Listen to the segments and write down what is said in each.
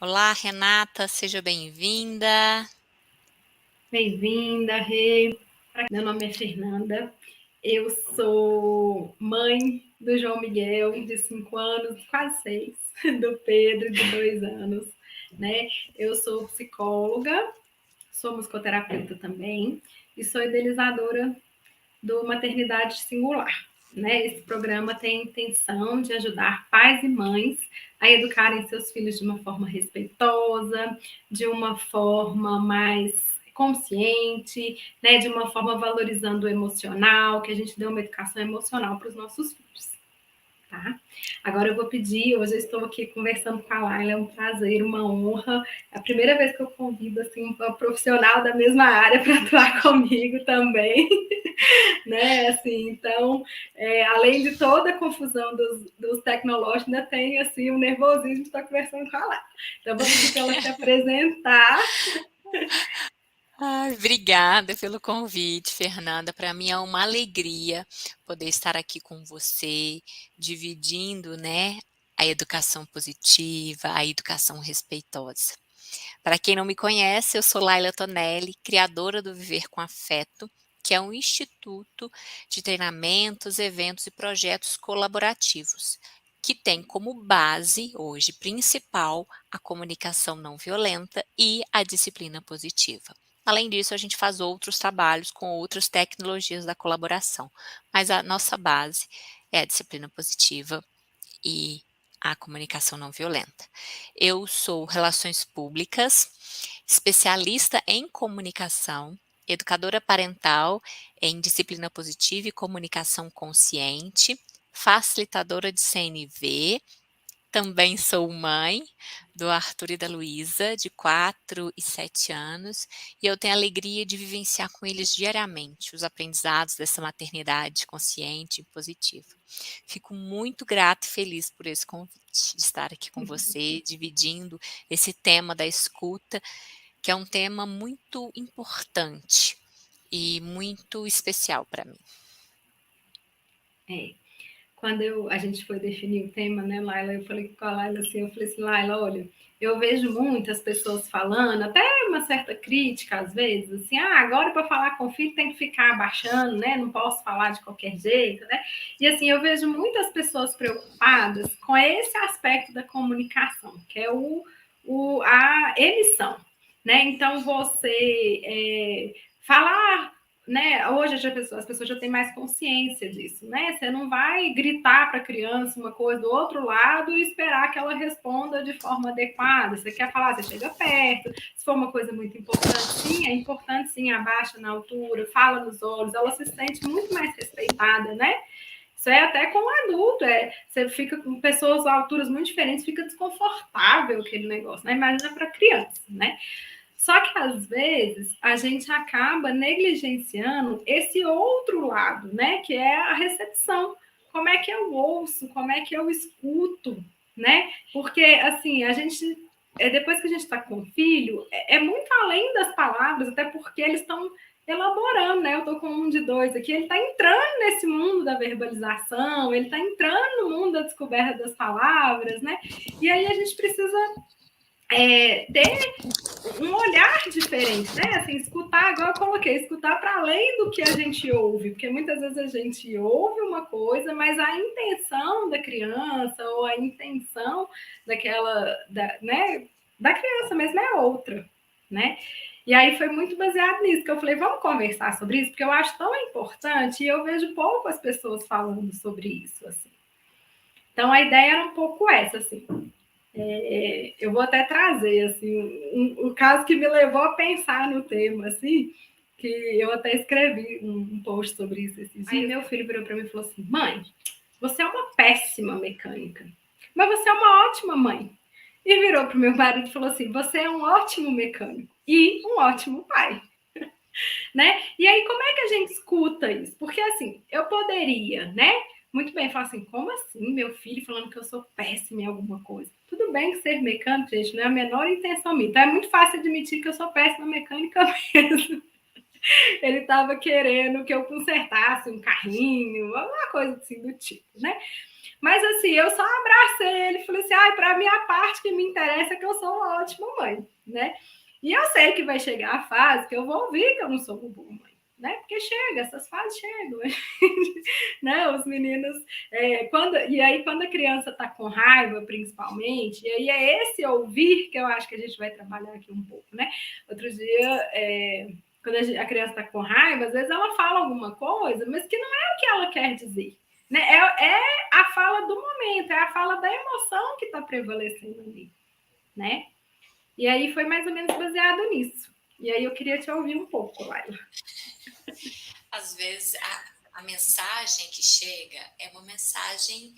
Olá, Renata, seja bem-vinda. Bem-vinda, Rê. Meu nome é Fernanda. Eu sou mãe do João Miguel, de 5 anos, quase 6, do Pedro, de 2 anos. Né? Eu sou psicóloga, sou musicoterapeuta também e sou idealizadora do Maternidade Singular. Né? Esse programa tem a intenção de ajudar pais e mães a educarem seus filhos de uma forma respeitosa, de uma forma mais consciente, né? De uma forma valorizando o emocional, que a gente dê uma educação emocional para os nossos filhos. Tá? Agora eu vou pedir, hoje eu estou aqui conversando com a Laila, é um prazer, uma honra. É a primeira vez que eu convido assim, uma profissional da mesma área para atuar comigo também. Né? Assim, então, além de toda a confusão dos tecnológicos, ainda tem assim, o nervosismo de estar conversando com a Laila. Então, vou pedir para ela se apresentar. Ai, obrigada pelo convite, Fernanda. Para mim é uma alegria poder estar aqui com você, dividindo, né, a educação positiva, a educação respeitosa. Para quem não me conhece, eu sou Laila Tonelli, criadora do Viver com Afeto, que é um instituto de treinamentos, eventos e projetos colaborativos, que tem como base, hoje principal, a comunicação não violenta e a disciplina positiva. Além disso, a gente faz outros trabalhos com outras tecnologias da colaboração, mas a nossa base é a disciplina positiva e a comunicação não violenta. Eu sou relações públicas, especialista em comunicação, educadora parental em disciplina positiva e comunicação consciente, facilitadora de CNV. Também sou mãe do Arthur e da Luísa, de 4 e 7 anos, e eu tenho a alegria de vivenciar com eles diariamente os aprendizados dessa maternidade consciente e positiva. Fico muito grata e feliz por esse convite de estar aqui com você, dividindo esse tema da escuta, que é um tema muito importante e muito especial para mim. Quando a gente foi definir o tema, né, Laila, eu falei com a Laila assim, eu falei assim, Laila, olha, eu vejo muitas pessoas falando, até uma certa crítica às vezes, assim, agora para falar com o filho tem que ficar abaixando, né, não posso falar de qualquer jeito, né, e assim, eu vejo muitas pessoas preocupadas com esse aspecto da comunicação, que é a emissão, né, então você falar, né? Hoje as pessoas já têm mais consciência disso, né? Você não vai gritar para a criança uma coisa do outro lado e esperar que ela responda de forma adequada. Você quer falar, você chega perto. Se for uma coisa muito importante sim, abaixa na altura, fala nos olhos, ela se sente muito mais respeitada, né? Isso é até com um adulto, você fica com pessoas a alturas muito diferentes, fica desconfortável aquele negócio, né? Imagina para criança, né? Só que às vezes a gente acaba negligenciando esse outro lado, né? Que é a recepção. Como é que eu ouço? Como é que eu escuto, né? Porque assim, a gente depois que a gente está com o filho, é muito além das palavras, até porque eles estão elaborando, né? Eu estou com um de 2 aqui, ele está entrando nesse mundo da verbalização, ele está entrando no mundo da descoberta das palavras, né? E aí a gente precisa ter um olhar diferente, né? Assim, escutar, agora eu coloquei, escutar para além do que a gente ouve, porque muitas vezes a gente ouve uma coisa, mas a intenção da criança ou a intenção da criança mesmo é outra, né? E aí foi muito baseado nisso que eu falei, vamos conversar sobre isso, porque eu acho tão importante e eu vejo poucas pessoas falando sobre isso, assim. Então a ideia era um pouco essa, assim. Eu vou até trazer assim o caso que me levou a pensar no tema, assim, que eu até escrevi um post sobre isso esses dias. Aí meu filho virou para mim e falou assim: mãe, você é uma péssima mecânica, mas você é uma ótima mãe. E virou para o meu marido e falou assim: você é um ótimo mecânico e um ótimo pai. Né? E aí, como é que a gente escuta isso? Porque assim, eu poderia, né? Muito bem, falar assim, como assim, meu filho falando que eu sou péssima em alguma coisa? Tudo bem que ser mecânico, gente, não é a menor intenção minha. Então é muito fácil admitir que eu sou péssima mecânica mesmo. Ele estava querendo que eu consertasse um carrinho, alguma coisa assim do tipo, né? Mas assim, eu só abracei ele e falei assim, ai, para mim a parte que me interessa é que eu sou uma ótima mãe, né? E eu sei que vai chegar a fase que eu vou ouvir que eu não sou uma boa mãe, né? Porque chega, essas fases chegam, né? Os meninos, e aí quando a criança está com raiva, principalmente, e aí é esse ouvir que eu acho que a gente vai trabalhar aqui um pouco, né? Outro dia, quando a criança está com raiva, às vezes ela fala alguma coisa, mas que não é o que ela quer dizer. Né? É a fala do momento, é a fala da emoção que está prevalecendo ali. Né? E aí foi mais ou menos baseado nisso. E aí eu queria te ouvir um pouco, Laila. Às vezes a mensagem que chega é uma mensagem,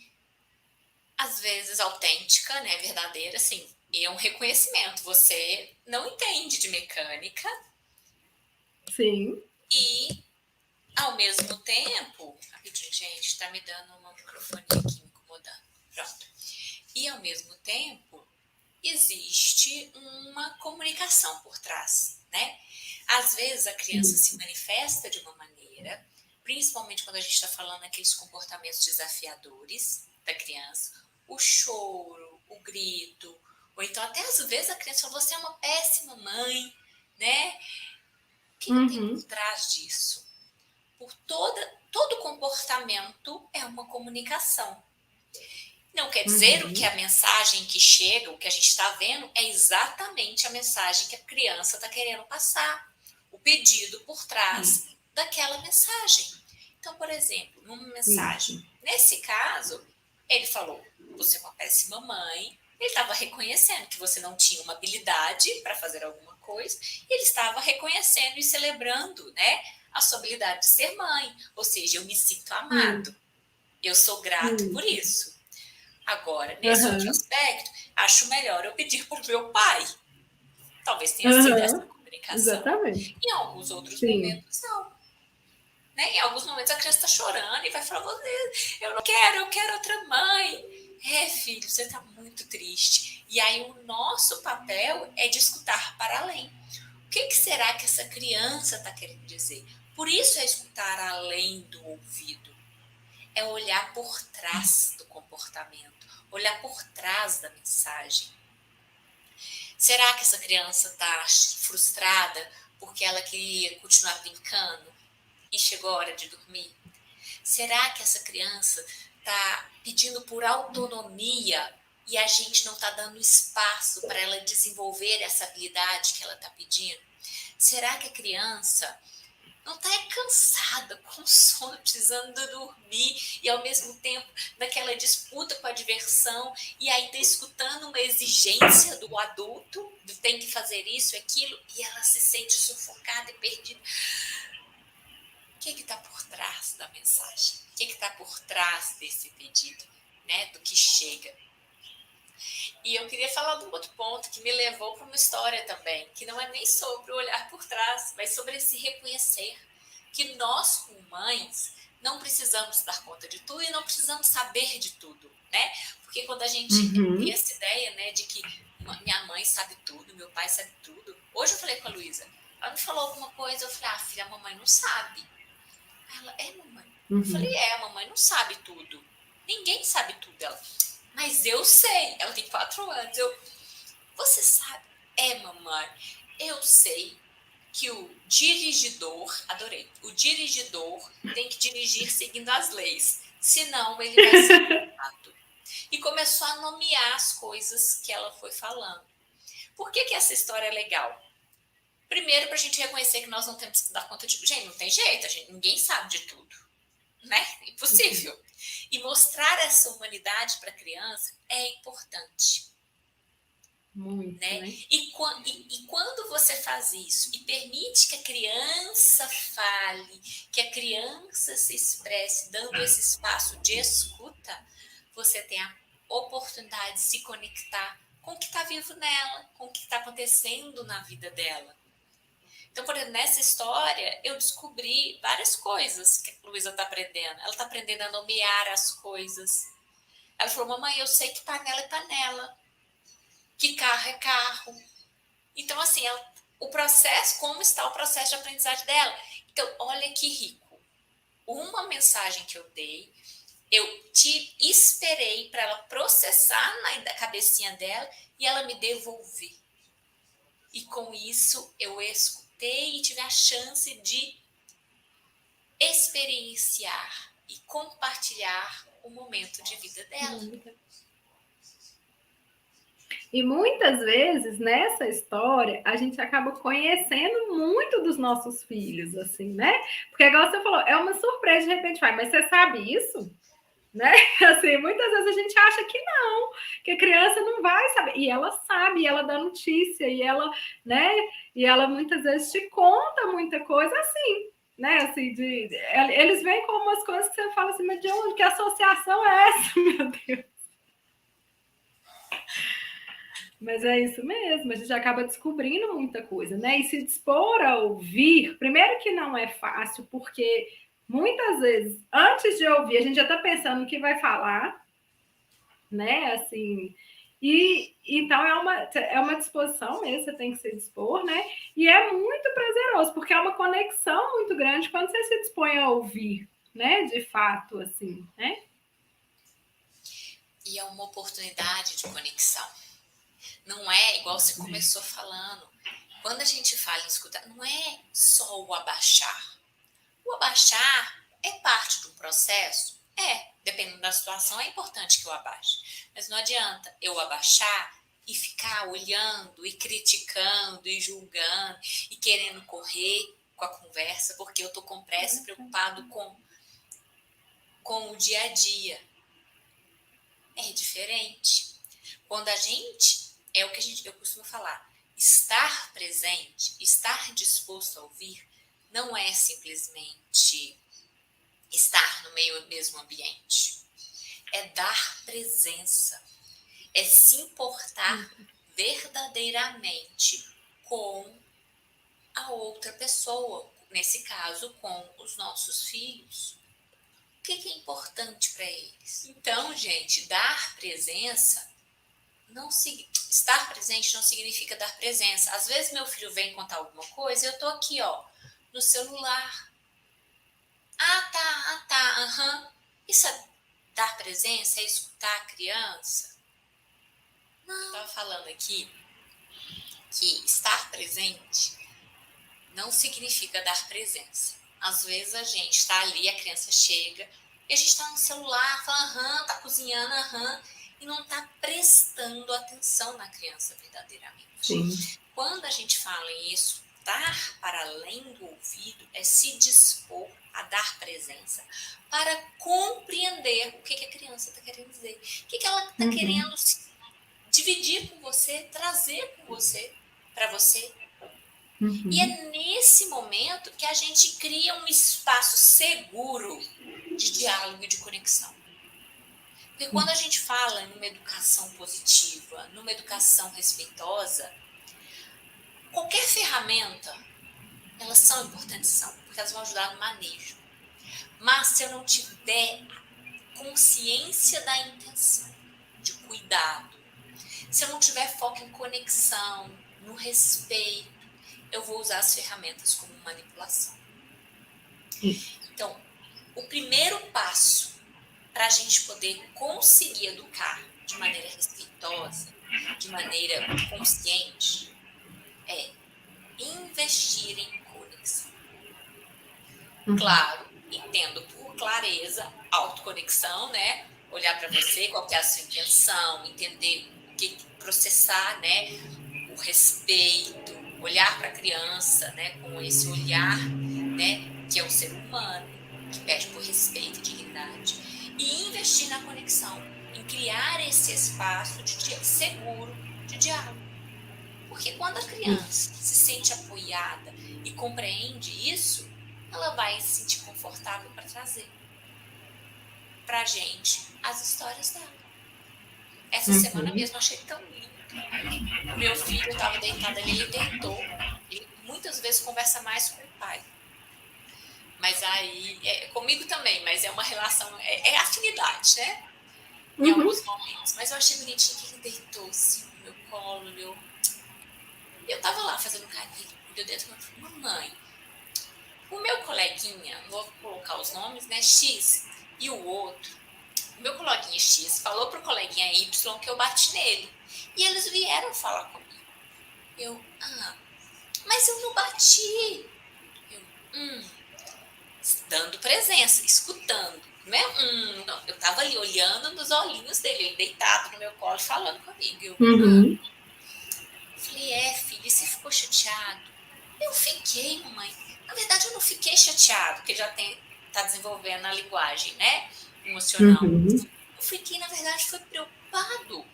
às vezes, autêntica, né? Verdadeira, assim, e é um reconhecimento. Você não entende de mecânica. Sim. E, ao mesmo tempo... Rapidinho, gente, está me dando um microfone aqui me incomodando. Pronto. E, ao mesmo tempo, existe uma comunicação por trás, né? Às vezes a criança se manifesta de uma maneira, principalmente quando a gente está falando aqueles comportamentos desafiadores da criança, o choro, o grito, ou então até às vezes a criança fala, você é uma péssima mãe, né? O que tem por trás disso? Por todo comportamento é uma comunicação. Não quer dizer que a mensagem que chega, o que a gente está vendo, é exatamente a mensagem que a criança está querendo passar. O pedido por trás daquela mensagem. Então, por exemplo, numa mensagem, nesse caso, ele falou, você é uma péssima mãe, ele estava reconhecendo que você não tinha uma habilidade para fazer alguma coisa, e ele estava reconhecendo e celebrando, né, a sua habilidade de ser mãe. Ou seja, eu me sinto amado. Eu sou grato por isso. Agora, nesse outro aspecto, acho melhor eu pedir para o meu pai. Talvez tenha sido essa comunicação. Exatamente. Em alguns outros Sim. momentos, não. Né? Em alguns momentos a criança está chorando e vai falar, eu não quero, eu quero outra mãe. É, filho, você está muito triste. E aí o nosso papel é de escutar para além. O que será que essa criança está querendo dizer? Por isso é escutar além do ouvido. É olhar por trás do comportamento, olhar por trás da mensagem. Será que essa criança está frustrada porque ela queria continuar brincando e chegou a hora de dormir? Será que essa criança está pedindo por autonomia e a gente não está dando espaço para ela desenvolver essa habilidade que ela está pedindo? Será que a criança não está cansada, com sono, precisando dormir e ao mesmo tempo naquela disputa com a diversão e ainda escutando uma exigência do adulto, tem que fazer isso, aquilo, e ela se sente sufocada e perdida? O que está por trás da mensagem? O que está por trás desse pedido, né, do que chega? E eu queria falar de um outro ponto que me levou para uma história também, que não é nem sobre o olhar por trás, mas sobre esse reconhecer que nós, como mães, não precisamos dar conta de tudo e não precisamos saber de tudo, né? Porque quando a gente tem essa ideia, né, de que minha mãe sabe tudo, meu pai sabe tudo. Hoje eu falei com a Luísa, ela me falou alguma coisa, eu falei, filha, a mamãe não sabe. Ela, mamãe? Eu falei, a mamãe não sabe tudo. Ninguém sabe tudo. Ela, mas eu sei. Ela tem 4 anos. Você sabe? Mamãe, eu sei que o dirigidor, adorei, o dirigidor tem que dirigir seguindo as leis, senão ele vai ser multado. E começou a nomear as coisas que ela foi falando. Por que essa história é legal? Primeiro, para a gente reconhecer que nós não temos que dar conta de... Gente, não tem jeito, ninguém sabe de tudo, né? Impossível. E mostrar essa humanidade para a criança é importante. Muito, né? E quando você faz isso e permite que a criança fale, que a criança se expresse, dando esse espaço de escuta, você tem a oportunidade de se conectar com o que está vivo nela, com o que está acontecendo na vida dela. Então, por exemplo, nessa história, eu descobri várias coisas que a Luísa está aprendendo. Ela está aprendendo a nomear as coisas. Ela falou, mamãe, eu sei que panela é panela, que carro é carro. Então, assim, o processo, como está o processo de aprendizagem dela? Então, olha que rico. Uma mensagem que eu dei Eu esperei para ela processar na cabecinha dela e ela me devolver. E com isso eu escutei e tive a chance de experienciar e compartilhar o momento de vida dela. E muitas vezes nessa história a gente acaba conhecendo muito dos nossos filhos, assim, né? Porque igual você falou, é uma surpresa de repente, vai, mas você sabe isso? Né? Assim, muitas vezes a gente acha que não, que a criança não vai saber, e ela sabe, e ela dá notícia, e ela, né? E ela muitas vezes te conta muita coisa assim, né? Assim, eles vêm com umas coisas que você fala assim, mas de onde que associação é essa, meu Deus? Mas é isso mesmo, a gente acaba descobrindo muita coisa, né? E se dispor a ouvir, primeiro que não é fácil, porque muitas vezes, antes de ouvir, a gente já está pensando no que vai falar, né? Assim, e então é uma disposição mesmo, você tem que se dispor, né? E é muito prazeroso, porque é uma conexão muito grande quando você se dispõe a ouvir, né? De fato, assim, né? E é uma oportunidade de conexão. Não é igual você começou falando. Quando a gente fala em escutar, não é só o abaixar. O abaixar é parte do processo? É, dependendo da situação, é importante que eu abaixe. Mas não adianta eu abaixar e ficar olhando e criticando e julgando e querendo correr com a conversa, porque eu estou com pressa, preocupado com o dia a dia. É diferente. Quando a gente, é o que eu costumo falar, estar presente, estar disposto a ouvir, não é simplesmente estar no mesmo ambiente. É dar presença. É se importar verdadeiramente com a outra pessoa. Nesse caso, com os nossos filhos. O que é importante para eles? Então, gente, dar presença estar presente não significa dar presença. Às vezes meu filho vem contar alguma coisa e eu tô aqui, ó, no celular. Ah, tá, aham. Isso é dar presença? É escutar a criança? Não. Eu tava falando aqui que estar presente não significa dar presença. Às vezes a gente está ali, a criança chega, e a gente está no celular, fala aham, tá cozinhando, aham, e não está prestando atenção na criança verdadeiramente. Sim. Quando a gente fala em escutar para além do ouvido, é se dispor a dar presença para compreender o que a criança está querendo dizer, o que ela está querendo dividir com você, trazer com você, para você. E é nesse momento que a gente cria um espaço seguro de diálogo e de conexão. Porque quando a gente fala numa educação positiva, numa educação respeitosa, qualquer ferramenta, elas são importantes, são, porque elas vão ajudar no manejo. Mas se eu não tiver consciência da intenção, de cuidado, se eu não tiver foco em conexão, no respeito, eu vou usar as ferramentas como manipulação. Então, o primeiro passo para a gente poder conseguir educar de maneira respeitosa, de maneira consciente, é investir em conexão. Claro, entendo por clareza, autoconexão, né? Olhar para você, qual que é a sua intenção, entender o que processar, né? O respeito, olhar para a criança, né? Com esse olhar, né? Que é o ser humano, que pede por respeito e dignidade. E investir na conexão, em criar esse espaço seguro de diálogo. Porque quando a criança se sente apoiada e compreende isso, ela vai se sentir confortável para trazer para a gente as histórias dela. Essa semana mesmo eu achei tão lindo. O meu filho estava deitado ali, ele deitou. Ele muitas vezes conversa mais com o pai. Mas aí, comigo também, mas é uma relação, é afinidade, né? Em alguns momentos. Mas eu achei bonitinho que ele deitou assim no meu colo, eu tava lá fazendo carinho, ele dentro e falou, mamãe, o meu coleguinha, vou colocar os nomes, né, X, e o outro, meu coleguinha X falou pro coleguinha Y que eu bati nele. E eles vieram falar comigo. Eu, mas eu não bati. Eu, dando presença, escutando. Não é não. Eu tava ali olhando nos olhinhos dele, ele deitado no meu colo, falando comigo. Eu, Uhum. Falei, filho, e você ficou chateado? Eu fiquei, mamãe. Na verdade, eu não fiquei chateado, porque já tá desenvolvendo a linguagem, né? Emocional. Uhum. Eu fiquei, na verdade, foi preocupado.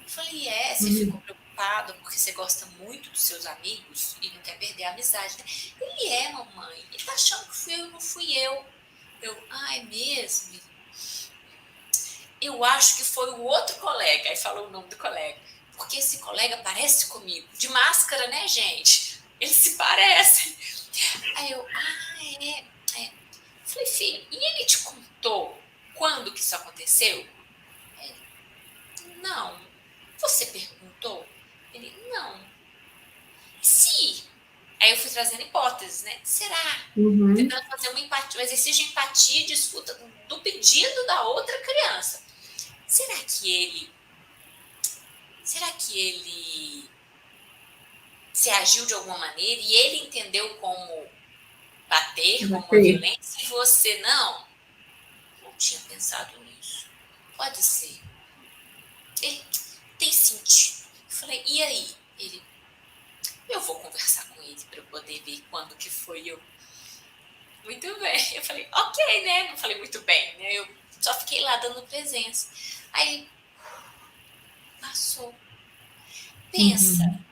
Eu falei, você ficou Uhum. preocupado porque você gosta muito dos seus amigos e não quer perder a amizade, né? Ele mamãe. Ele tá achando que fui eu e não fui eu. Eu, é mesmo? Eu acho que foi o outro colega. Aí falou o nome do colega. Porque esse colega parece comigo. De máscara, né, gente? Eles se parecem. Aí eu, é. Falei, filho, e ele te contou quando que isso aconteceu? Ele, não. Você perguntou? Ele, não. Se? Aí eu fui trazendo hipóteses, né? Será? Uhum. Tentando fazer um exercício de empatia e de escuta do pedido da outra criança. Será que ele se agiu de alguma maneira e ele entendeu como bater, como uma Bater. violência, e você não? Não tinha pensado nisso. Pode ser. Ele tem sentido. Eu falei, e aí? Ele, eu vou conversar com ele para eu poder ver quando que foi. Eu, muito bem. Eu falei, ok, né? Não falei muito bem, né? Eu só fiquei lá dando presença. Aí passou. Pensa. Uhum.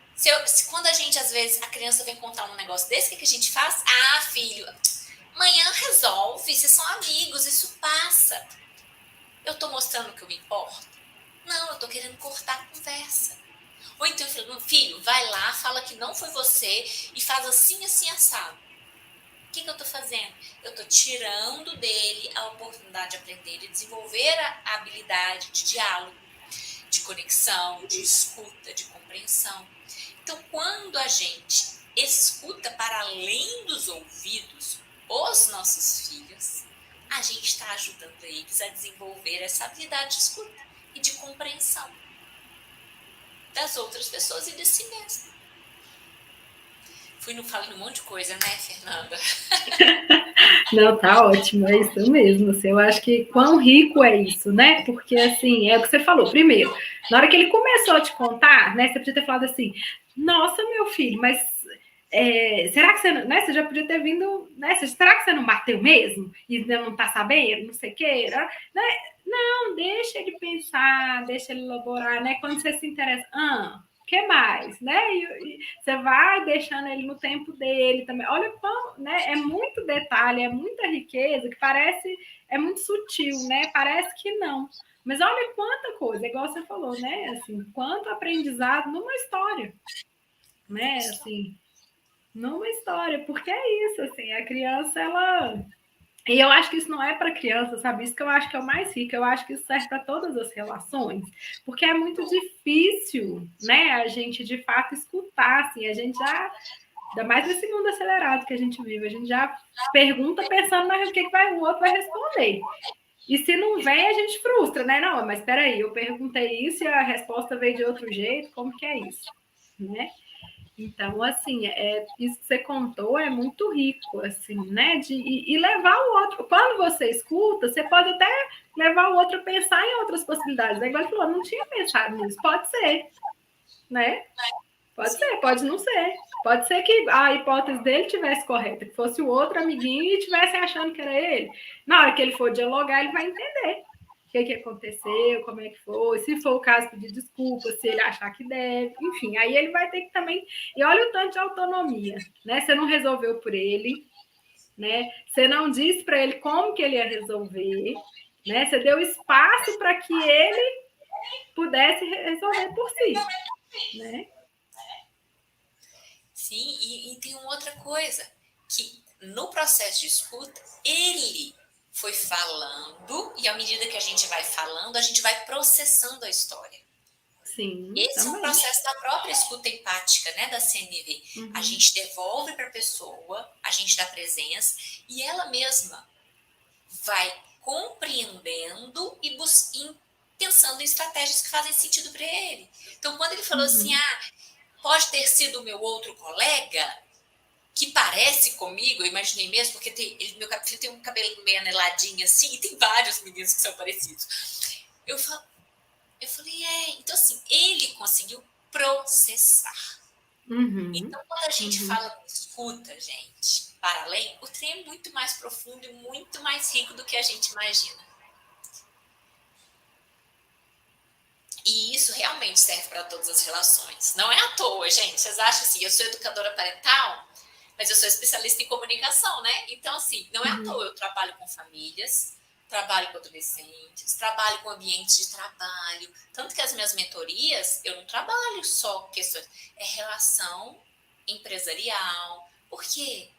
Se quando a gente, às vezes, a criança vem contar um negócio desse, o que a gente faz? Filho, amanhã resolve, vocês são amigos, isso passa. Eu tô mostrando que eu me importo? Não, eu tô querendo cortar a conversa. Ou então eu falo, filho, vai lá, fala que não foi você e faz assim, assim, assado. O que eu tô fazendo? Eu tô tirando dele a oportunidade de aprender e desenvolver a habilidade de diálogo, de conexão, de escuta, de compreensão. Então, quando a gente escuta para além dos ouvidos os nossos filhos, a gente está ajudando eles a desenvolver essa habilidade de escuta e de compreensão das outras pessoas e de si mesmo. Não falei um monte de coisa, né, Fernanda? Não, tá ótimo, é isso mesmo. Assim, eu acho que quão rico é isso, né? Porque, assim, é o que você falou. Primeiro, na hora que ele começou a te contar, né? Você podia ter falado assim, nossa, meu filho, mas será que você, né? Você já podia ter vindo, né? Será que você não bateu mesmo? E não tá sabendo? Não sei o quê, né? Não, deixa ele pensar, deixa ele elaborar, né? Quando você se interessa, que mais, né? E você vai deixando ele no tempo dele também. Olha como, né? É muito detalhe, é muita riqueza que parece, é muito sutil, né? Parece que não. Mas olha quanta coisa, igual você falou, né? Assim, quanto aprendizado numa história, né? Assim, numa história, porque é isso, assim, a criança, ela e eu acho que isso não é para criança, sabe? Isso que eu acho que é o mais rico. Eu acho que isso serve para todas as relações, porque é muito difícil, né? A gente de fato escutar, assim, a gente já, ainda mais nesse mundo acelerado que a gente vive, a gente já pergunta pensando no que o outro vai responder. E se não vem, a gente frustra, né? Não, mas espera aí, eu perguntei isso e a resposta veio de outro jeito, como que é isso, né? Então, assim, isso que você contou é muito rico, assim, né? E levar o outro. Quando você escuta, você pode até levar o outro a pensar em outras possibilidades. É igual ele falou, não tinha pensado nisso. Pode ser, né? Pode Sim. ser, pode não ser. Pode ser que a hipótese dele tivesse correta, que fosse o outro amiguinho e estivesse achando que era ele. Na hora que ele for dialogar, ele vai entender o que aconteceu, como é que foi, se for o caso, pedir desculpa, se ele achar que deve, enfim, aí ele vai ter que também. E olha o tanto de autonomia, né? Você não resolveu por ele, né? Você não disse para ele como que ele ia resolver, né? Você deu espaço para que ele pudesse resolver por si, né? Sim, e tem uma outra coisa, que no processo de escuta, ele foi falando, e à medida que a gente vai falando, a gente vai processando a história. Sim, Esse é um também. processo da própria escuta empática, né, da CNV. A Uhum. gente devolve para a pessoa, a gente dá presença, e ela mesma vai compreendendo e pensando em estratégias que fazem sentido para ele. Então, quando ele falou assim, pode ter sido o meu outro colega, que parece comigo, eu imaginei mesmo, porque meu filho tem um cabelo meio aneladinho assim, e tem vários meninos que são parecidos. Eu falei, então assim, ele conseguiu processar. Então, quando a gente fala em escuta, gente, para além, o trem é muito mais profundo e muito mais rico do que a gente imagina. E isso realmente serve para todas as relações. Não é à toa, gente. Vocês acham assim, eu sou educadora parental, mas eu sou especialista em comunicação, né? Então, assim, não é à toa. Eu trabalho com famílias, trabalho com adolescentes, trabalho com ambientes de trabalho. Tanto que as minhas mentorias, eu não trabalho só questões. É relação empresarial. Por quê?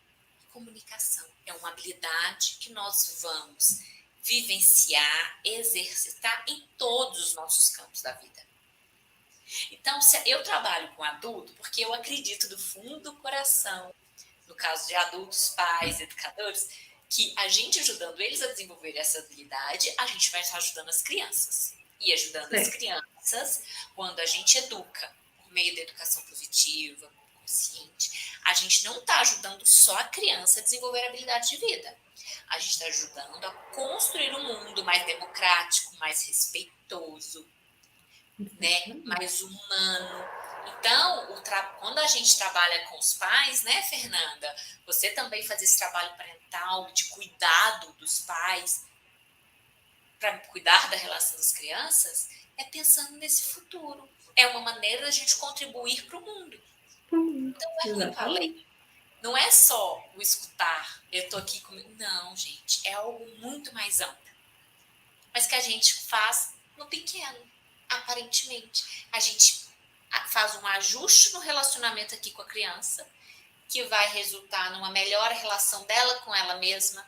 Comunicação é uma habilidade que nós vamos vivenciar, exercitar em todos os nossos campos da vida. Então, eu trabalho com adulto porque eu acredito do fundo do coração, no caso de adultos, pais, educadores, que a gente ajudando eles a desenvolver essa habilidade, a gente vai estar ajudando as crianças. E ajudando as crianças, quando a gente educa por meio da educação positiva, consciente, a gente não está ajudando só a criança a desenvolver a habilidade de vida. A gente está ajudando a construir um mundo mais democrático, mais respeitoso, né? Mais humano. Então, quando a gente trabalha com os pais, né, Fernanda? Você também faz esse trabalho parental de cuidado dos pais para cuidar da relação das crianças, é pensando nesse futuro. É uma maneira da gente contribuir para o mundo. Então, é muito além. Não é só o escutar, eu estou aqui comigo. Não, gente, é algo muito mais amplo. Mas que a gente faz no pequeno, aparentemente. A gente faz um ajuste no relacionamento aqui com a criança, que vai resultar numa melhor relação dela com ela mesma,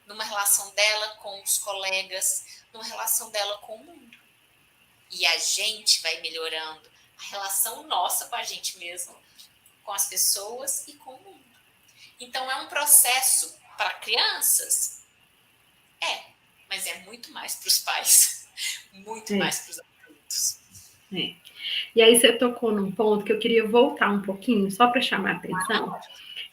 numa relação dela com os colegas, numa relação dela com o mundo. E a gente vai melhorando a relação nossa com a gente mesma, com as pessoas e com o mundo. Então, é um processo para crianças? Mas é muito mais para os pais, muito mais para os adultos. E aí você tocou num ponto que eu queria voltar um pouquinho, só para chamar a atenção,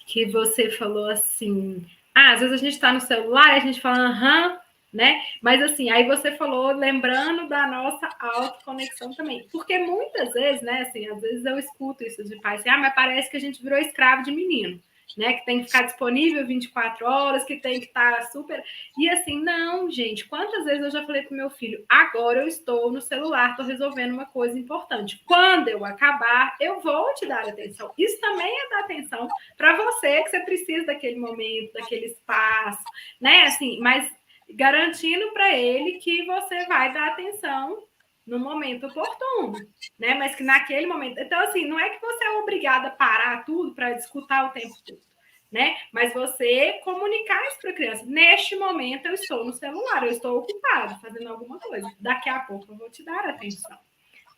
que você falou assim, às vezes a gente está no celular e a gente fala, né? Mas assim, aí você falou, lembrando da nossa autoconexão também. Porque muitas vezes, né, assim, às vezes eu escuto isso de pais, assim, mas parece que a gente virou escravo de menino, né? Que tem que ficar disponível 24 horas, que tem que estar super... E assim, não, gente, quantas vezes eu já falei pro meu filho, agora eu estou no celular, estou resolvendo uma coisa importante. Quando eu acabar, eu vou te dar atenção. Isso também é dar atenção para você, que você precisa daquele momento, daquele espaço, né? Assim, mas garantindo para ele que você vai dar atenção no momento oportuno, né? Mas que naquele momento... Então, assim, não é que você é obrigada a parar tudo para escutar o tempo todo, né? Mas você comunicar isso para a criança. Neste momento, eu estou no celular, eu estou ocupado, fazendo alguma coisa. Daqui a pouco eu vou te dar atenção.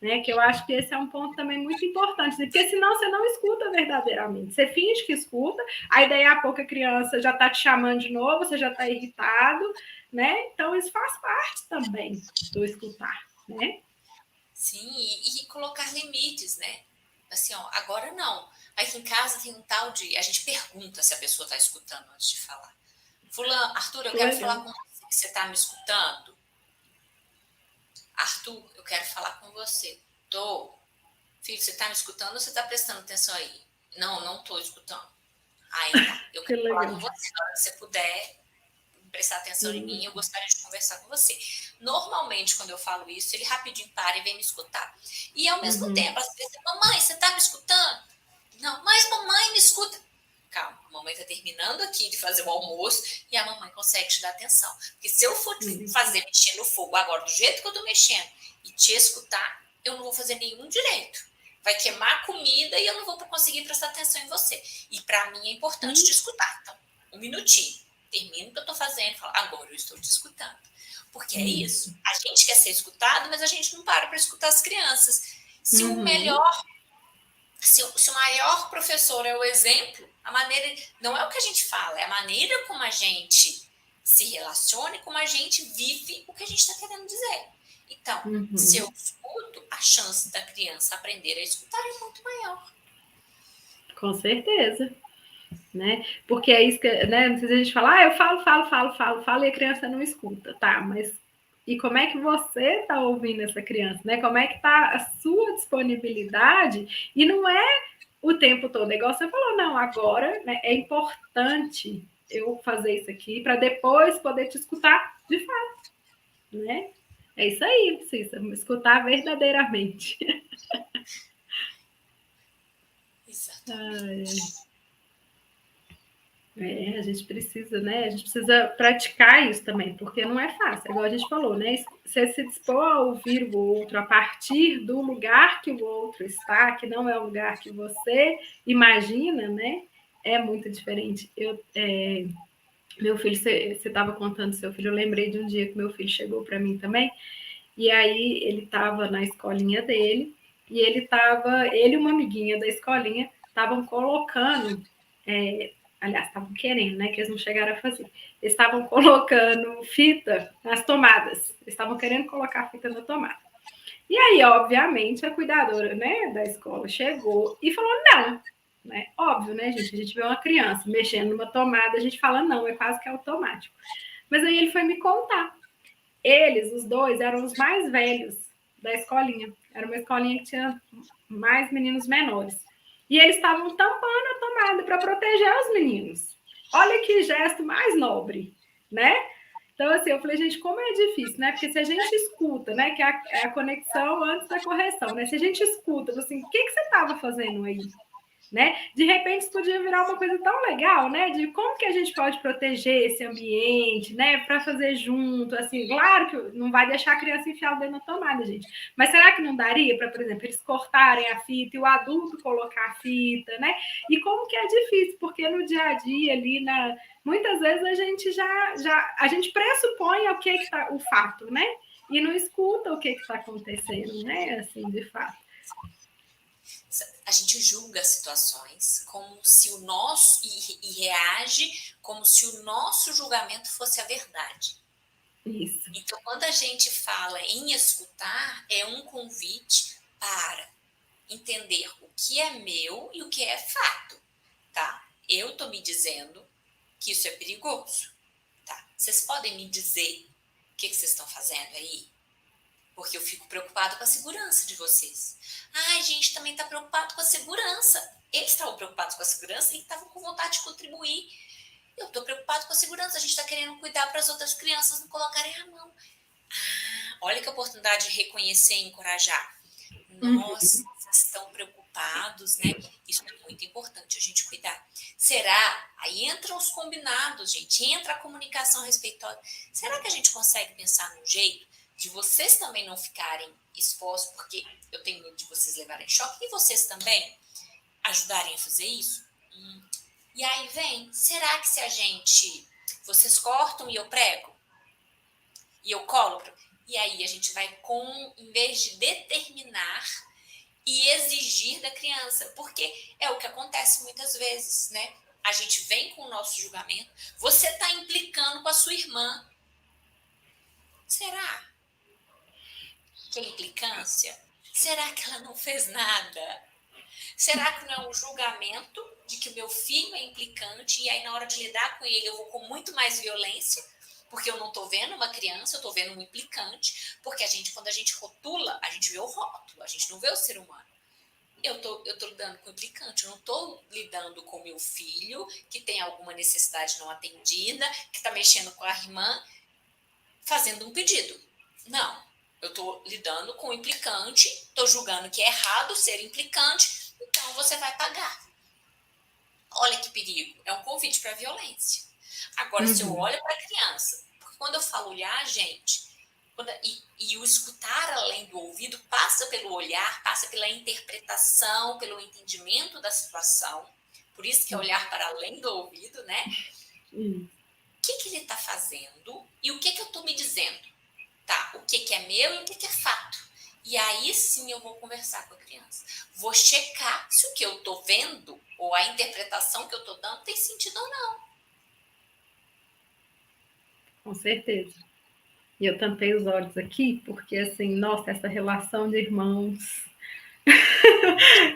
Né, que eu acho que esse é um ponto também muito importante, porque senão você não escuta verdadeiramente. Você finge que escuta, aí daí a pouco a criança já está te chamando de novo, você já está irritado, né? Então isso faz parte também do escutar, né? Sim, e colocar limites, né? Assim, ó, agora não. Aqui em casa tem um tal de... A gente pergunta se a pessoa está escutando antes de falar. Fulano, Arthur, eu quero falar com você. Você está me escutando? Arthur, eu quero falar com você. Tô. Filho, você está me escutando ou você está prestando atenção aí? Não estou escutando. Aí tá. Eu quero falar com você. Na hora que você puder prestar atenção em mim, eu gostaria de conversar com você. Normalmente, quando eu falo isso, ele rapidinho para e vem me escutar. E ao mesmo tempo, às vezes, mamãe, você está me escutando? Não, mas mamãe me escuta. Calma, a mamãe está terminando aqui de fazer o almoço e a mamãe consegue te dar atenção. Porque se eu for fazer mexer no fogo agora, do jeito que eu estou mexendo, e te escutar, eu não vou fazer nenhum direito. Vai queimar a comida e eu não vou conseguir prestar atenção em você. E para mim é importante te escutar. Então, um minutinho. Termino o que eu estou fazendo e falo, agora eu estou te escutando. Porque é isso. A gente quer ser escutado, mas a gente não para escutar as crianças. Se o melhor... Se o maior professor é o exemplo, a maneira... Não é o que a gente fala, é a maneira como a gente se relacione como a gente vive o que a gente está querendo dizer. Então, se eu escuto, a chance da criança aprender a escutar é muito maior. Com certeza. Né? Porque é isso que, né? Não sei se a gente fala, eu falo, e a criança não escuta, tá? Mas e como é que você está ouvindo essa criança, né? Como é que está a sua disponibilidade? E não é o tempo todo, é igual você falou, não, agora, né, é importante eu fazer isso aqui para depois poder te escutar de fato, né? É isso aí, precisa me escutar verdadeiramente. Exatamente. A gente precisa, né? A gente precisa praticar isso também, porque não é fácil, igual a gente falou, né? Você se dispor a ouvir o outro a partir do lugar que o outro está, que não é o lugar que você imagina, né? É muito diferente. Meu filho, você estava contando seu filho, eu lembrei de um dia que meu filho chegou para mim também, e aí ele estava na escolinha dele, e ele e uma amiguinha da escolinha estavam colocando, aliás, estavam querendo, né, que eles não chegaram a fazer. Eles estavam colocando fita nas tomadas, eles estavam querendo colocar fita na tomada. E aí, obviamente, a cuidadora, né, da escola chegou e falou não, né? Óbvio, né, gente? A gente vê uma criança mexendo numa tomada, a gente fala não, é quase que automático. Mas aí ele foi me contar. Eles, os dois, eram os mais velhos da escolinha. Era uma escolinha que tinha mais meninos menores. E eles estavam tampando a tomada para proteger os meninos. Olha que gesto mais nobre, né? Então, assim, eu falei, gente, como é difícil, né? Porque se a gente escuta, né? Que é a conexão antes da correção, né? Se a gente escuta, assim, o que você estava fazendo aí? Né? De repente isso podia virar uma coisa tão legal, né? De como que a gente pode proteger esse ambiente, né? Para fazer junto, assim, claro que não vai deixar a criança enfiar o dedo na tomada, gente. Mas será que não daria para, por exemplo, eles cortarem a fita e o adulto colocar a fita, né? E como que é difícil, porque no dia a dia ali, muitas vezes a gente a gente pressupõe o que tá o fato, né? E não escuta o que está acontecendo, né? Assim, de fato. A gente julga situações como se o nosso e reage como se o nosso julgamento fosse a verdade. Isso. Então, quando a gente fala em escutar, é um convite para entender o que é meu e o que é fato, tá? Eu tô me dizendo que isso é perigoso, tá? Vocês podem me dizer o que vocês estão fazendo aí? Porque eu fico preocupado com a segurança de vocês. Ai, gente, também está preocupado com a segurança. Eles estavam preocupados com a segurança e estavam com vontade de contribuir. Eu estou preocupado com a segurança. A gente está querendo cuidar para as outras crianças não colocarem a mão. Ah, olha que oportunidade de reconhecer e encorajar. Nossa, vocês estão preocupados, né? Isso é muito importante a gente cuidar. Será? Aí entram os combinados, gente. Entra a comunicação respeitosa. Será que a gente consegue pensar num jeito de vocês também não ficarem expostos, porque eu tenho medo de vocês levarem choque, e vocês também ajudarem a fazer isso? E aí vem, será que se a gente, vocês cortam e eu prego? E eu colo? E aí a gente vai em vez de determinar e exigir da criança, porque é o que acontece muitas vezes, né? A gente vem com o nosso julgamento, você está implicando com a sua irmã. Será? Que é implicância? Será que ela não fez nada? Será que não é um julgamento de que o meu filho é implicante e aí na hora de lidar com ele eu vou com muito mais violência? Porque eu não estou vendo uma criança, eu estou vendo um implicante. Porque quando a gente rotula, a gente vê o rótulo, a gente não vê o ser humano. Eu tô lidando com o implicante, eu não estou lidando com meu filho que tem alguma necessidade não atendida, que está mexendo com a irmã, fazendo um pedido. Não, eu estou lidando com o implicante, estou julgando que é errado ser implicante, então você vai pagar. Olha que perigo, é um convite para a violência. Agora, se eu olho para a criança, porque quando eu falo olhar, gente, e o escutar além do ouvido passa pelo olhar, passa pela interpretação, pelo entendimento da situação, por isso que é olhar para além do ouvido, né? O que ele está fazendo e o que eu estou me dizendo? Tá, o que é meu e o que é fato. E aí sim eu vou conversar com a criança. Vou checar se o que eu estou vendo ou a interpretação que eu estou dando tem sentido ou não. Com certeza. E eu tampei os olhos aqui, porque, assim, nossa, essa relação de irmãos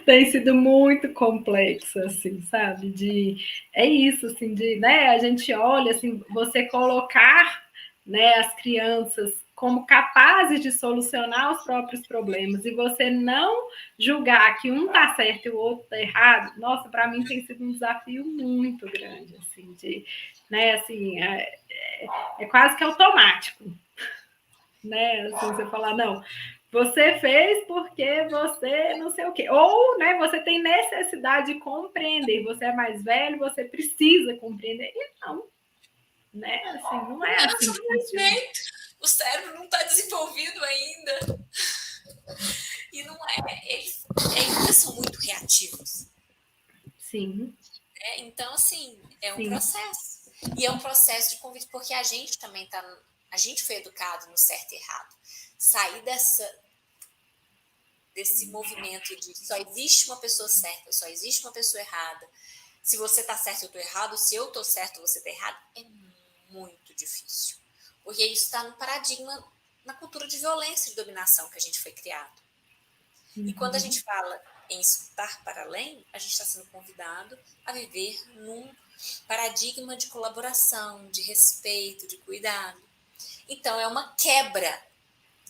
tem sido muito complexa, assim, sabe? É isso, assim, né, a gente olha, assim, você colocar, né, as crianças como capazes de solucionar os próprios problemas e você não julgar que um está certo e o outro está errado, nossa, para mim tem sido um desafio muito grande, assim, né, assim, é quase que automático, né? Assim, você falar, não, você fez porque você não sei o quê. Ou, né, você tem necessidade de compreender. Você é mais velho, você precisa compreender. E não, né? Assim, não é assim que funciona. O cérebro não está desenvolvido ainda. E não é. Eles ainda são muito reativos. Sim. Né? Então, assim, é um Sim. processo. E é um processo de convite, porque a gente também está. A gente foi educado no certo e errado. Sair desse movimento de só existe uma pessoa certa, só existe uma pessoa errada. Se você está certo, eu estou errado. Se eu estou certo, você está errado. É muito difícil. Porque isso está no paradigma, na cultura de violência e de dominação que a gente foi criado. E quando a gente fala em estar para além, a gente está sendo convidado a viver num paradigma de colaboração, de respeito, de cuidado. Então, é uma quebra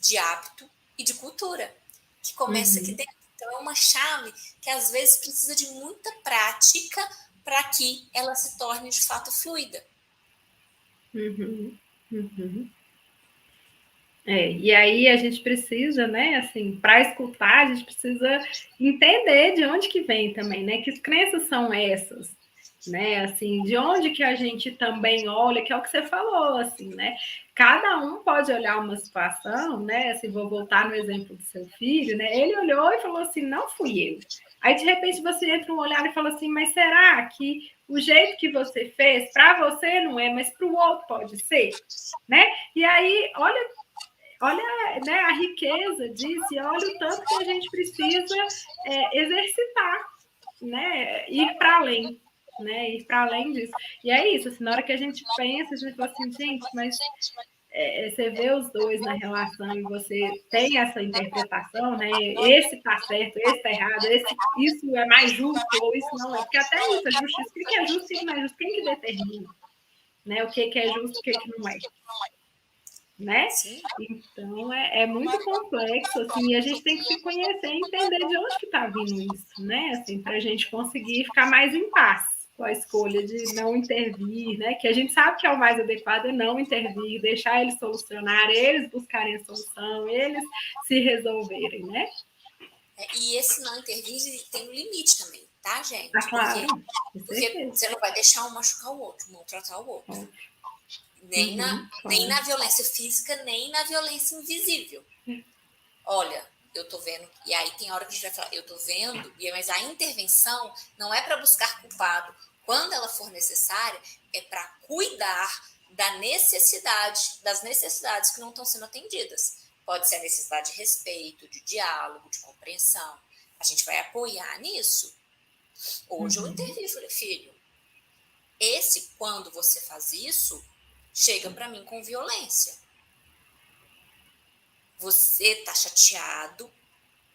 de hábito e de cultura que começa aqui dentro. Então, é uma chave que às vezes precisa de muita prática para que ela se torne de fato fluida. E aí a gente precisa, né, assim, para escutar, a gente precisa entender de onde que vem também, né? Que crenças são essas, né? Assim, de onde que a gente também olha, que é o que você falou, assim, né? Cada um pode olhar uma situação, né? Assim, vou voltar no exemplo do seu filho, né? Ele olhou e falou assim, não fui eu. Aí, de repente, você entra um olhar e fala assim, mas será que o jeito que você fez, para você não é, mas para o outro pode ser? Né? E aí, olha, né, a riqueza disso e olha o tanto que a gente precisa exercitar, né, ir para além, né, ir para além disso. E é isso, assim, na hora que a gente pensa, a gente fala assim, gente, mas você vê os dois na relação e você tem essa interpretação, né? Esse está certo, esse está errado, isso é mais justo ou isso não é, porque até isso, a justiça, o que é justo, o que não é justo, quem que determina, né? O que é justo, o que não é, né? Sim. Então é muito complexo, assim, e a gente tem que se conhecer e entender de onde que está vindo isso, né? Assim, para a gente conseguir ficar mais em paz com a escolha de não intervir, né? Que a gente sabe que é o mais adequado é não intervir, deixar eles solucionarem, eles buscarem a solução, eles se resolverem, né? E esse não intervir tem um limite também, tá, Tá gente? claro, com Porque certeza. você não vai deixar um machucar o outro, um maltratar o outro. Óbvio. Nem Claro. na violência física, nem na violência invisível. Olha, eu tô vendo, e aí tem hora que a gente vai falar, eu tô vendo, mas a intervenção não é para buscar culpado. Quando ela for necessária, é para cuidar das necessidades que não estão sendo atendidas. Pode ser a necessidade de respeito, de diálogo, de compreensão. A gente vai apoiar nisso. Hoje eu intervi e falei, filho, quando você faz isso, chega para mim com violência. Você tá chateado,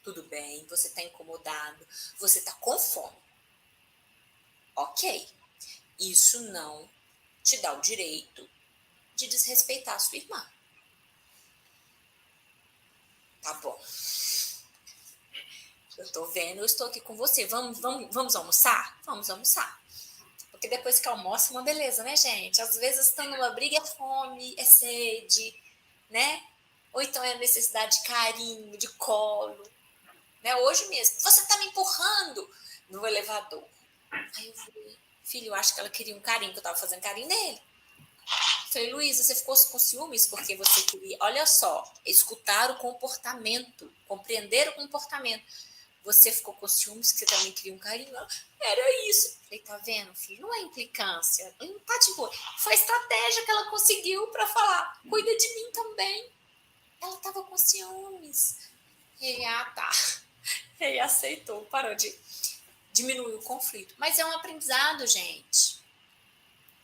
tudo bem, você tá incomodado, você tá com fome. Ok, isso não te dá o direito de desrespeitar a sua irmã. Tá bom. Eu tô vendo, eu estou aqui com você. Vamos almoçar? Vamos almoçar. Porque depois que almoça é uma beleza, né, gente? Às vezes estando numa briga é fome, é sede, né? Ou então é necessidade de carinho, de colo. Né? Hoje mesmo, você tá me empurrando no elevador. Aí eu falei, filho, eu acho que ela queria um carinho, que eu tava fazendo carinho nele. Falei, Luísa, você ficou com ciúmes porque você queria, olha só, escutar o comportamento, compreender o comportamento. Você ficou com ciúmes que você também queria um carinho? Era isso. Falei, tá vendo, filho? Não é implicância. Não tá de boa. Foi a estratégia que ela conseguiu para falar, cuida de mim também. Ela tava com ciúmes. Ele, tá. Ele aceitou, parou de diminuir o conflito. Mas é um aprendizado, gente.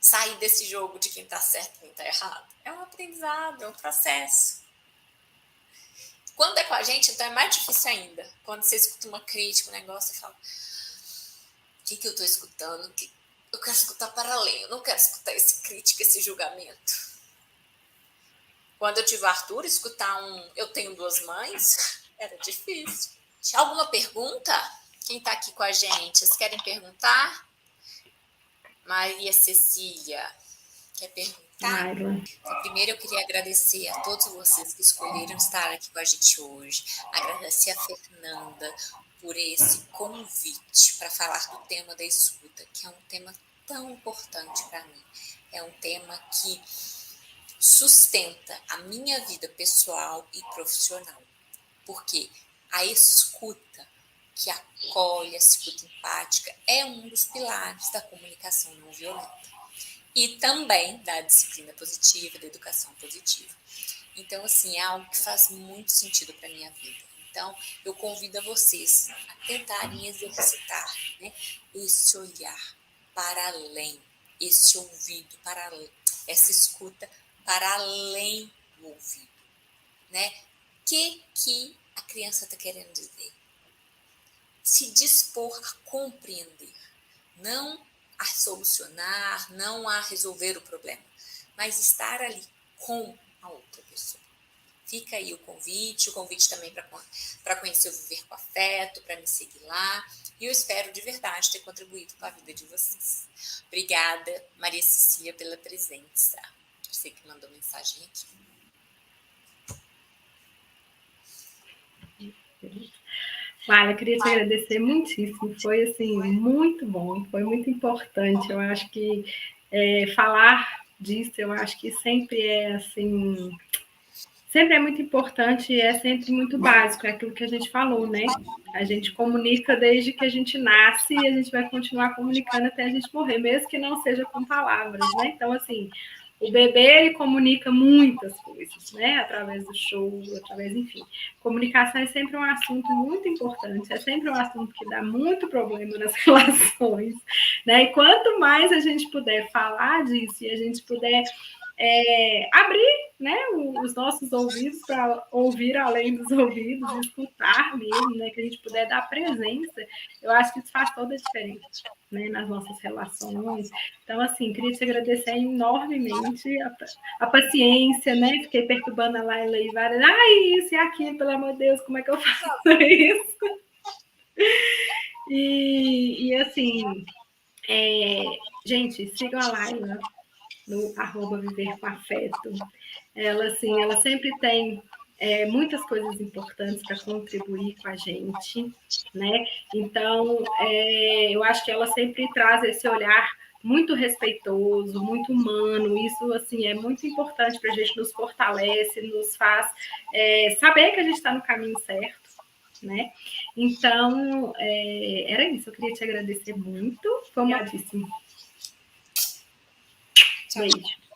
sair desse jogo de quem tá certo e quem tá errado. É um aprendizado, é um processo. Quando é com a gente, então é mais difícil ainda. Quando você escuta uma crítica, um negócio, você fala, o que eu tô escutando? Eu quero escutar para além, eu não quero escutar esse crítica, esse julgamento. Quando eu tive o Arthur, escutar eu tenho 2 mães, era difícil. Alguma pergunta? Quem tá aqui com a gente? Vocês querem perguntar? Maria Cecília, quer perguntar? Então, primeiro eu queria agradecer a todos vocês que escolheram estar aqui com a gente hoje. Agradecer a Fernanda por esse convite para falar do tema da escuta, que é um tema tão importante para mim. É um tema que sustenta a minha vida pessoal e profissional. Porque a escuta que acolhe, a escuta empática, é um dos pilares da comunicação não violenta. E também da disciplina positiva, da educação positiva. Então, assim, é algo que faz muito sentido para a minha vida. Então, eu convido a vocês a tentarem exercitar, né, esse olhar para além, esse ouvido para além, essa escuta para além do ouvido, né? O que a criança está querendo dizer? Se dispor a compreender, não a solucionar, não a resolver o problema, mas estar ali com a outra pessoa. Fica aí o convite também para conhecer o Viver com Afeto, para me seguir lá. E eu espero de verdade ter contribuído com a vida de vocês. Obrigada, Maria Cecília, pela presença. Você que mandou mensagem aqui. Laila, eu queria te agradecer muitíssimo, foi assim, muito bom, foi muito importante. Eu acho que falar disso, eu acho que sempre é assim, sempre é muito importante e é sempre muito básico, é aquilo que a gente falou, né? A gente comunica desde que a gente nasce e a gente vai continuar comunicando até a gente morrer, mesmo que não seja com palavras, né? Então, assim, o bebê, ele comunica muitas coisas, né? Através do show, através, enfim. Comunicação é sempre um assunto muito importante, é sempre um assunto que dá muito problema nas relações, né? E quanto mais a gente puder falar disso e a gente puder abrir, né, os nossos ouvidos para ouvir além dos ouvidos, escutar mesmo, né, que a gente puder dar presença, eu acho que isso faz toda a diferença, né, nas nossas relações. Então, assim, queria te agradecer enormemente a paciência, né, fiquei perturbando a Laila aí várias, isso e aquilo, pelo amor de Deus, como é que eu faço isso? E assim, gente, sigam a Laila no @Viver com Afeto. Ela, assim, ela sempre tem muitas coisas importantes para contribuir com a gente, né? Então, eu acho que ela sempre traz esse olhar muito respeitoso, muito humano. Isso, assim, é muito importante para a gente, nos fortalece, nos faz saber que a gente está no caminho certo, né? Então, era isso. Eu queria te agradecer muito. Foi um ótimo. Beijo.